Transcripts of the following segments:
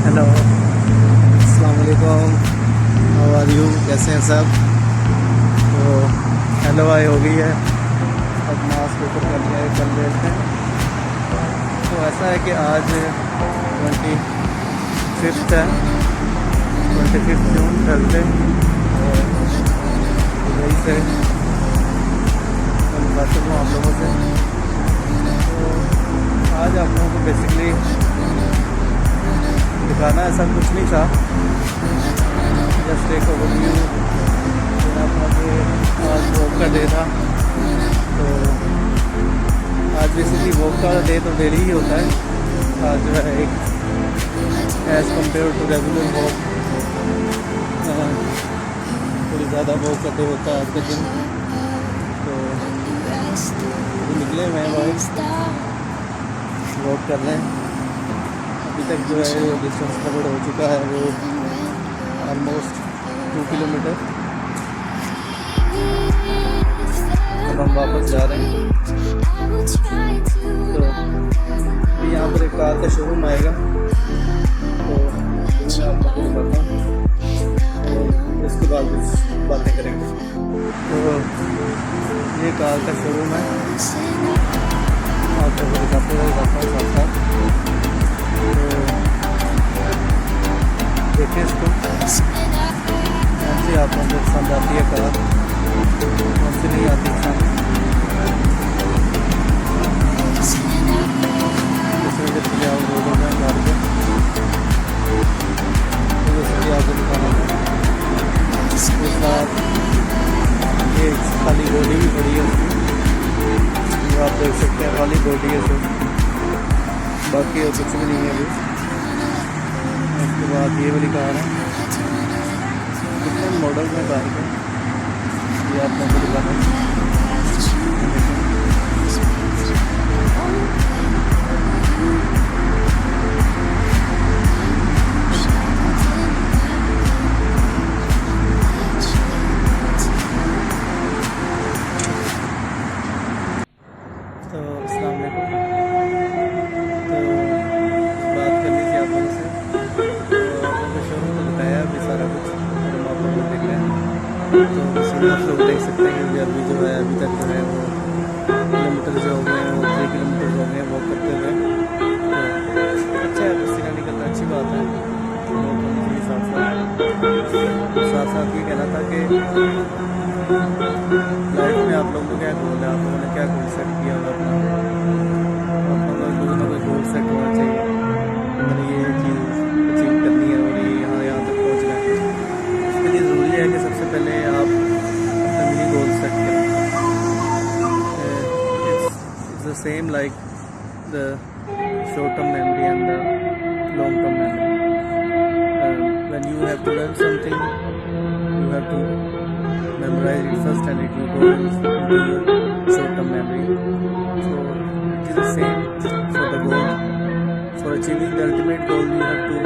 Hello, अस्सलाम वालेकुम। How are you? कैसे हैं सब? तो हेलो आई हो गई है, अब मास्क ऊपर कर लिया है, चल रहे थे। तो ऐसा है कि आज 25 है, 25 जून थर्सडे, और दुबई से मैं मुखातिब हूँ आप लोगों से। तो आज आप लोगों को बेसिकली दिखाना ऐसा कुछ नहीं था, जस्ट एक ओवरव्यू देना था कि आज वॉक का डे था। तो आज बेसिकली वॉक का डे तो डेली ही होता है, आज जो है एक as compare to regular walk थोड़ी ज़्यादा वॉक का डे होता है आज के दिन। तो निकले हुए हैं वॉक कर रहे हैं। अभी तक जो है डिस्टेंस कवर हो चुका है वो ऑलमोस्ट 2 किलोमीटर। अब हम वापस जा रहे हैं। तो अभी यहाँ पर एक कार का शोरूम आएगा, तो मैं आप लोगों को बताता हूँ और उसके बाद कुछ बातें करेंगे। तो ये कार का शोरूम है, आप लोगों को दिखाते हुए जाता हूँ साथ साथ। देखिए इसको ऐसे आप लोगों को पसंद आती है कार, कौन सी नहीं आती पसंद। इस वजह से आप रोड में कार के जैसे आपको दिखाना है। इसके साथ ये खाली बॉडी भी पड़ी है उसकी, जो आप देख सकते हैं, खाली बॉडी है सिर्फ, बाकी और कुछ भी नहीं है अभी। उसके बाद ये वाली कार है, कितने मॉडल में कार है ये आप लोगों को दिखाना है। तो अस्सलाम वालेकुम। तो बात करनी थी आप लोगों से, तो आप लोगों को शोरूम तो बताया अभी सारा कुछ, और आप लोग देख रहे हैं। तो सीधा आप लोग देख सकते हैं कि अभी जो है अभी तक जो है वो किलोमीटर जो हो गए हैं वो 3 किलोमीटर हो गए हैं वॉक करते हुए। तो अच्छा है, पसीना निकलना अच्छी बात है, वॉक करनी चाहिए साथ साथ। ये कहना था कि लाइफ में आप लोगों को क्या गोल है, आप लोगों ने क्या गोल सेट किया हुआ अपना। आप लोगों का कोई ना कोई गोल सेट होना चाहिए, मैंने ये चीज़ अचीव करनी है और ये यहाँ तक पहुँचना है। इसके लिए ज़रूरी है कि सबसे पहले आप अपना मिनी गोल सेट करें। It's the same like the short term memory and the long term memory. when you have to learn something, you have to memorize it first and it will go into your short term memory. So it is the same for the goal. For achieving the ultimate goal, you have to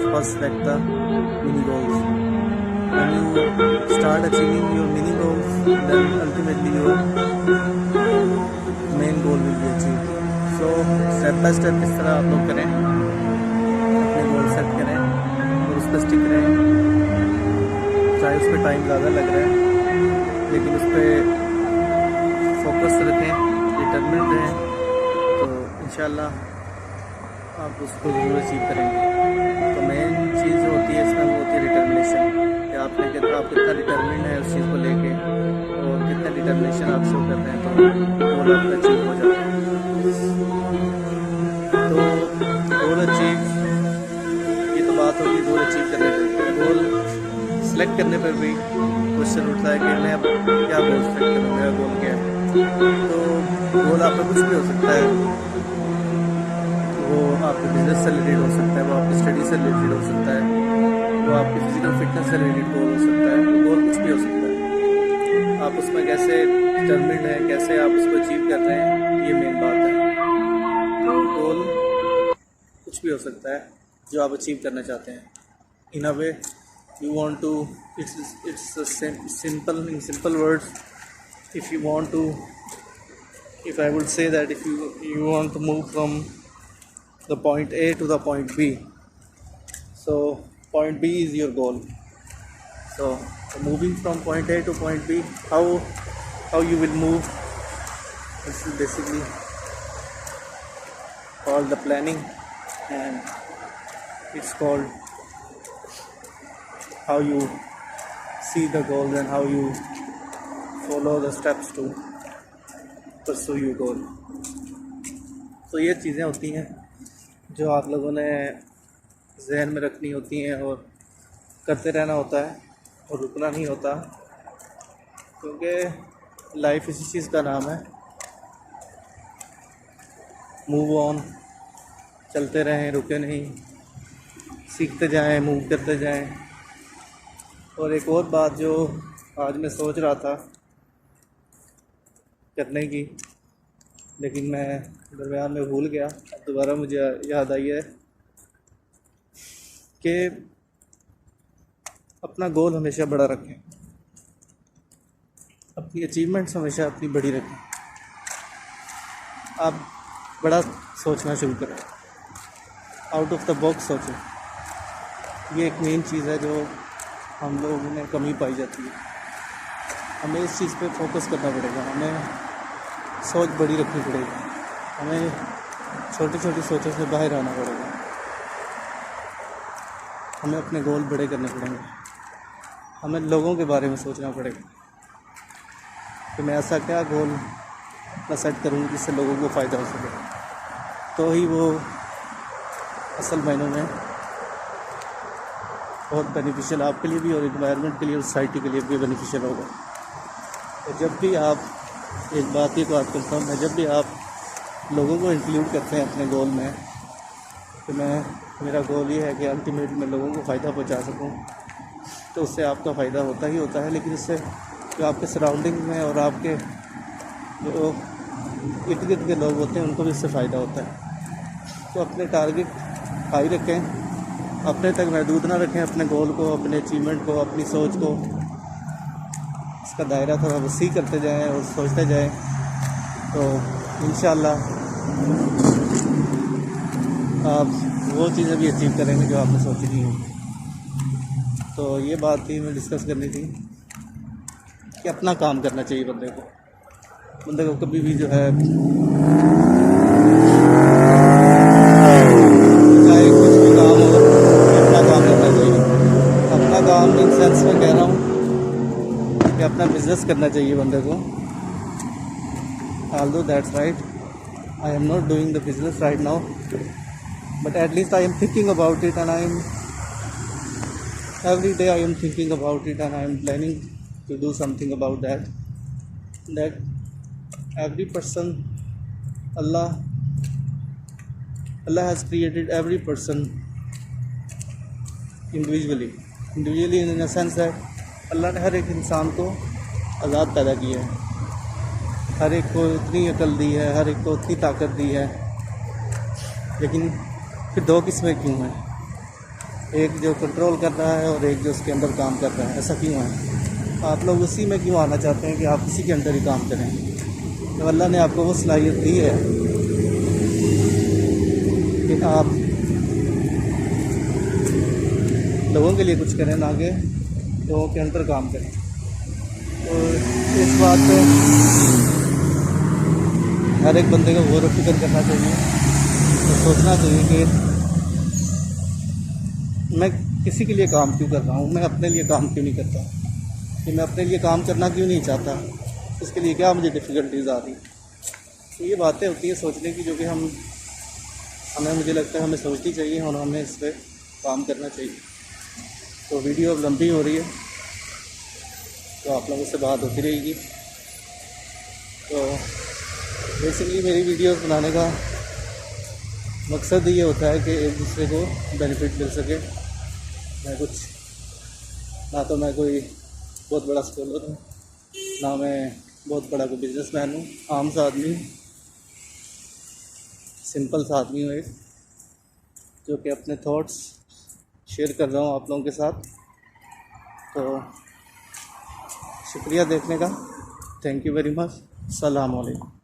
first select the mini goals. When you start achieving your mini goals, then ultimately your main goal will be achieved. So step by step इस तरह आप लोग करें, अपने goal set करें और उस पर स्टिक रहें। चाहे उस पर टाइम ज़्यादा लग रहा है, लेकिन उस पर फोकस रखें, डिटरमिन्ड रहें, तो इंशाल्लाह आप उसको ज़रूर अचीव करेंगे। तो मेन चीज़ जो होती है इसमें वो होती है डिटर्मिनेशन, कि आप कितना डिटर्मिन्ड है उस चीज़ को लेके, और कितना डिटर्मिनेशन आप शो कर रहे हैं, तो गोल आपका अचीव हो जाता है। तो गोल अचीव, ये तो बात होगी गोल अचीव करने पर। गोल सेलेक्ट करने पर भी क्वेश्चन उठता है कि मैं अब क्या गोल सेलेक्ट करूँ, मेरा गोल क्या है। तो गोल आपका कुछ भी हो सकता है, वो आपके बिजनेस से रिलेटेड हो सकता है, वो आपकी स्टडी से रिलेटेड हो सकता है, वो आपकी फिजिकल फिटनेस से रिलेटेड गोल हो सकता है, गोल कुछ भी हो सकता है। आप उसमें कैसे डिटरमिन्ड हैं, कैसे आप उसको अचीव कर रहे हैं, ये मेन बात है। तो गोल कुछ भी हो सकता है जो आप अचीव करना चाहते हैं। इन अ वे you want to, it's a simple, in simple words, if you want to, if I would say that if you want to move from the point A to the point B, So point B is your goal. So moving from point A to point B, how you will move, this is basically called the planning, and it's called how you see the goals and how you follow the steps to pursue your goal. तो ये चीज़ें होती हैं जो आप लोगों ने जहन में रखनी होती हैं और करते रहना होता है और रुकना नहीं होता, क्योंकि लाइफ इसी चीज़ का नाम है। मूव ऑन, चलते रहें, रुके नहीं, सीखते जाएं, मूव करते जाएं। और एक और बात जो आज मैं सोच रहा था करने की, लेकिन मैं दरम्यान में भूल गया, दोबारा मुझे याद आई है कि अपना गोल हमेशा बड़ा रखें, अपनी अचीवमेंट्स हमेशा अपनी बड़ी रखें। आप बड़ा सोचना शुरू करें, आउट ऑफ द बॉक्स सोचें। ये एक मेन चीज़ है जो हम लोगों में कमी पाई जाती है। हमें इस चीज़ पे फोकस करना पड़ेगा, हमें सोच बड़ी रखनी पड़ेगी, हमें छोटी छोटी सोचों से बाहर आना पड़ेगा, हमें अपने गोल बड़े करने पड़ेंगे, हमें लोगों के बारे में सोचना पड़ेगा कि मैं ऐसा क्या गोल अपना सेट करूँ जिससे लोगों को फ़ायदा हो सके, तो ही वो असल मायनों में बहुत बेनिफिशियल आपके लिए भी और एनवायरनमेंट के लिए और सोसाइटी के लिए भी बेनिफिशियल होगा। तो जब भी आप, एक बात करता हूँ मैं, जब भी आप लोगों को इंक्लूड करते हैं अपने गोल में, तो मेरा गोल ये है कि अल्टीमेट मैं लोगों को फ़ायदा पहुँचा सकूँ, तो उससे आपका फ़ायदा होता ही होता है, लेकिन इससे जो आपके सराउंडिंग में और आपके जो इर्द गिर्द के लोग होते हैं उनको भी इससे फ़ायदा होता है। तो अपने टारगेट हाई रखें, अपने तक महदूद ना रखें अपने गोल को, अपने अचीवमेंट को, अपनी सोच को। इसका दायरा थोड़ा वसी करते जाएं और सोचते जाएं, तो इंशाअल्लाह आप वो चीज़ें भी अचीव करेंगे जो आपने सोची थी। तो ये बात थी मैं डिस्कस करनी थी कि अपना काम करना चाहिए बंदे को कभी भी जो है, चाहे कुछ भी काम हो, अपना काम करना चाहिए। अपना काम इन सेंस में कह रहा हूँ कि अपना बिजनेस करना चाहिए बंदे को। although that's right, I am not doing the business right now, but at least I am thinking about it, and every day I am thinking about it, and I am planning to do something about that every person, Allah has created every person individually in a sense that अल्लाह ने हर एक इंसान को आज़ाद पैदा किया है, हर एक को उतनी अकल दी है, हर एक को उतनी ताकत दी है, लेकिन फिर दो किस्में क्यों हैं? एक जो कंट्रोल कर रहा है और एक जो उसके अंदर काम कर रहा है। ऐसा क्यों है? आप लोग उसी में क्यों आना चाहते हैं कि आप उसी के अंदर ही काम करें? तो अल्लाह ने आपको वो सलाहियत दी है कि आप लोगों के लिए कुछ करें, ना कि लोगों के अंदर काम करें। तो इस बात पे हर एक बंदे को गौर व फिक्र करना चाहिए और सोचना चाहिए कि मैं किसी के लिए काम क्यों कर रहा हूँ, मैं अपने लिए काम क्यों नहीं करता, कि मैं अपने लिए काम करना क्यों नहीं चाहता, उसके लिए क्या मुझे डिफ़िकल्टीज आ रही। तो ये बातें होती हैं सोचने की, जो कि हमें मुझे लगता है हमें सोचनी चाहिए और हमें इस पर काम करना चाहिए। तो वीडियो अब लंबी हो रही है, तो आप लोगों से बात होती रहेगी। तो बेसिकली मेरी वीडियोस बनाने का मकसद ये होता है कि एक दूसरे को बेनिफिट मिल सके। ना मैं कोई बहुत बड़ा स्कॉलर हूँ, ना मैं बहुत बड़ा कोई बिजनेसमैन हूँ, आम सा आदमी, सिंपल सा आदमी हूँ, एक जो कि अपने थॉट्स शेयर कर रहा हूँ आप लोगों के साथ। तो शुक्रिया देखने का, थैंक यू वेरी मच, अस्सलाम वालेकुम।